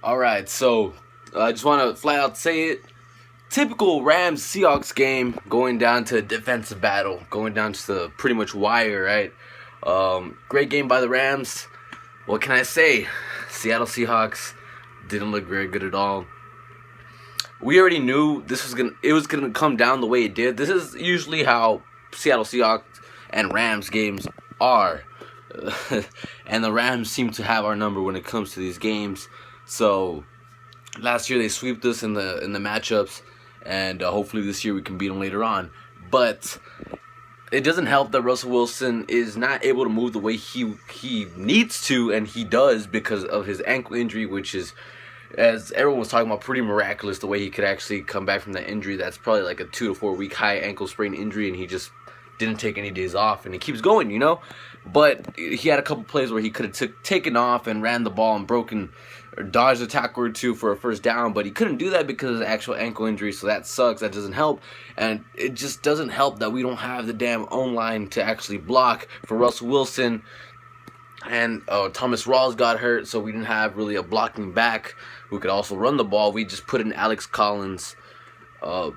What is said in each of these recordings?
Alright, so I just want to flat out say it. Typical Rams Seahawks game going down to a defensive battle, going down to the pretty much wire, right? Great game by the Rams. What can I say? Seattle Seahawks didn't look very good at all. We already knew it was gonna come down the way it did. This is usually how Seattle Seahawks and Rams games are. And the Rams seem to have our number when it comes to these games. So last year they swept us in the matchups, and hopefully this year we can beat them later on. But it doesn't help that Russell Wilson is not able to move the way he needs to, and he does because of his ankle injury, which is, as everyone was talking about, pretty miraculous the way he could actually come back from that injury. That's probably like a 2 to 4 week high ankle sprain injury, and he just didn't take any days off, and he keeps going, you know. But he had a couple plays where he could have taken off and ran the ball and broken or dodged a tackle or two for a first down, but he couldn't do that because of the actual ankle injury, so that sucks. That doesn't help, and it just doesn't help that we don't have the damn O-line to actually block for Russell Wilson. And Thomas Rawls got hurt, so we didn't have really a blocking back who could also run the ball. We just put in Alex Collins, Rollins.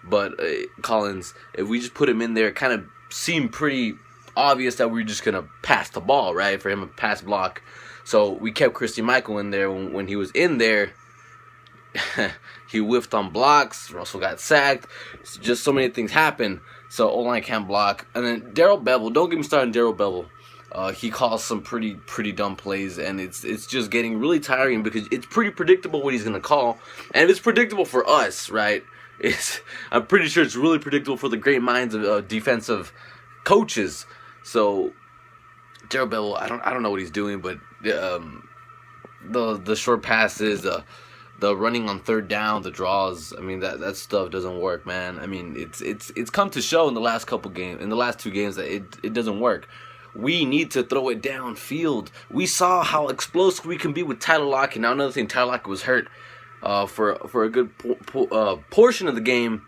But Collins, if we just put him in there, it kind of seemed pretty obvious that we were just going to pass the ball, right, for him to pass block. So we kept Christy Michael in there. When he was in there, he whiffed on blocks. Russell got sacked. Just so many things happened. So O-line can't block. And then Darrell Bevel, don't get me started on Darrell Bevel. He calls some pretty dumb plays, and it's just getting really tiring because it's pretty predictable what he's gonna call, and if it's predictable for us, right? I'm pretty sure it's really predictable for the great minds of defensive coaches. So Darrell Bevel, I don't know what he's doing, but the short passes, the running on third down, the draws, I mean that stuff doesn't work, man. I mean it's come to show in the last two games that it doesn't work. We need to throw it downfield. We saw how explosive we can be with Tyler Lockett. Now another thing, Tyler Lockett was hurt for a good portion of the game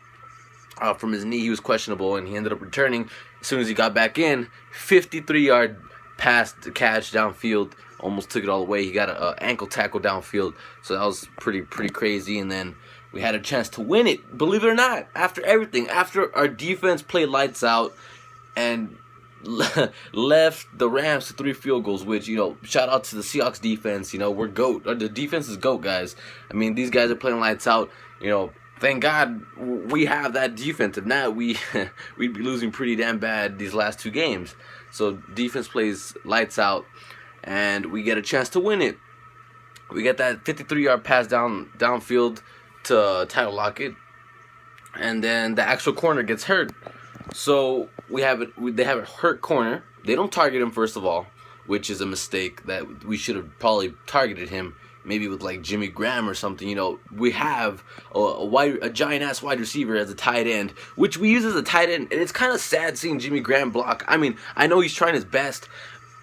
from his knee. He was questionable, and he ended up returning. As soon as he got back in, 53-yard pass to catch downfield, almost took it all away. He got an ankle tackle downfield, so that was pretty crazy. And then we had a chance to win it, believe it or not, after everything. After our defense played lights out and left the Rams to 3 field goals, which, shout out to the Seahawks defense. We're GOAT. The defense is GOAT, guys. I mean, these guys are playing lights out. Thank God we have that defense. If not, we'd be losing pretty damn bad these last 2 games. So defense plays lights out, and we get a chance to win it. We get that 53-yard pass downfield to Tyler Lockett, and then the actual corner gets hurt. So they have a hurt corner. They don't target him, first of all, which is a mistake. That we should have probably targeted him, maybe with like Jimmy Graham or something. We have a giant ass wide receiver as a tight end, which we use as a tight end, and it's kind of sad seeing Jimmy Graham block. I mean, I know he's trying his best,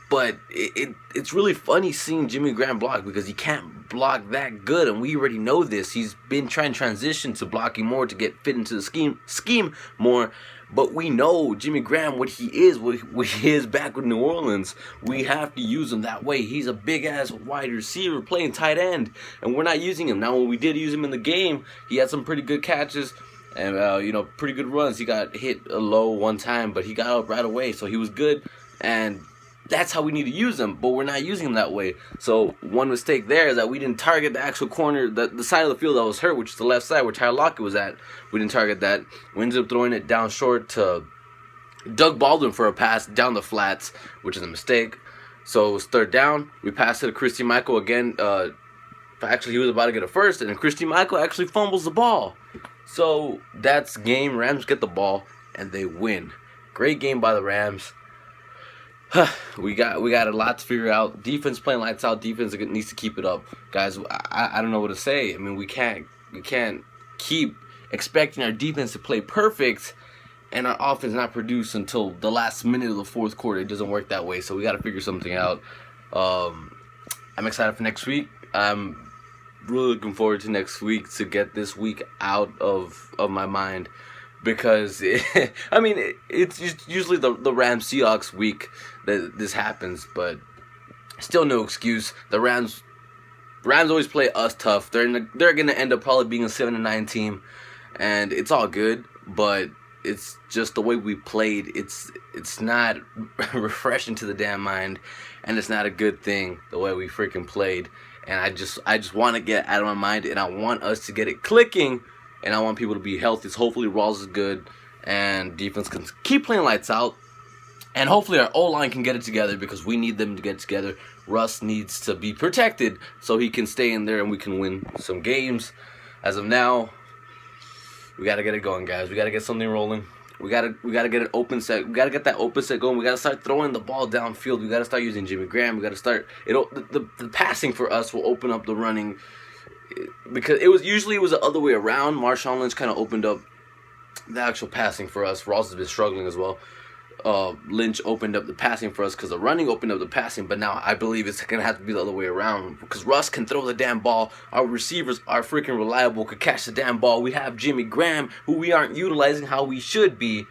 but it's really funny seeing Jimmy Graham block because he can't block that good, and we already know this. He's been trying to transition to blocking more to get fit into the scheme more. But we know Jimmy Graham, what he is back with New Orleans. We have to use him that way. He's a big-ass wide receiver playing tight end, and we're not using him. Now, when we did use him in the game, he had some pretty good catches and, pretty good runs. He got hit a low one time, but he got up right away, so he was good. And that's how we need to use him, but we're not using him that way. So one mistake there is that we didn't target the actual corner, the side of the field that was hurt, which is the left side where Tyler Lockett was at. We didn't target that. We ended up throwing it down short to Doug Baldwin for a pass down the flats, which is a mistake. So it was third down. We passed it to Christy Michael again. Actually, he was about to get a first, and then Christy Michael actually fumbles the ball. So that's game. Rams get the ball, and they win. Great game by the Rams. We got a lot to figure out. Defense playing lights out. Defense needs to keep it up, guys. I don't know what to say. I mean, we can't keep expecting our defense to play perfect and our offense not produce until the last minute of the fourth quarter. It doesn't work that way. So we got to figure something out. I'm excited for next week. I'm really looking forward to next week to get this week out of my mind. Because, it's usually the Rams-Seahawks week that this happens. But Still no excuse. The Rams always play us tough. They're gonna end up probably being a 7-9 team, and it's all good. But it's just the way we played. It's not refreshing to the damn mind, and it's not a good thing the way we freaking played. And I just want to get out of my mind, and I want us to get it clicking, and I want people to be healthy. So hopefully Rawls is good, and defense can keep playing lights out. And hopefully our O-line can get it together, because we need them to get it together. Russ needs to be protected so he can stay in there and we can win some games. As of now, we got to get it going, guys. We got to get something rolling. We got to get an open set. We got to get that open set going. We got to start throwing the ball downfield. We got to start using Jimmy Graham. We got to start the passing for us will open up the running, because it was the other way around. Marshawn Lynch kind of opened up the actual passing for us. Ross has been struggling as well. Lynch opened up the passing for us because the running opened up the passing, but now I believe it's going to have to be the other way around, because Russ can throw the damn ball. Our receivers are freaking reliable, could catch the damn ball. We have Jimmy Graham, who we aren't utilizing how we should be,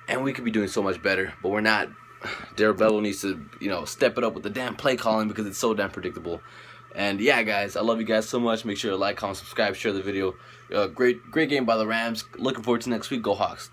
and we could be doing so much better, but we're not. Darabello needs to, step it up with the damn play calling, because it's so damn predictable. And yeah, guys, I love you guys so much. Make sure to like, comment, subscribe, share the video. Great game by the Rams. Looking forward to next week. Go Hawks.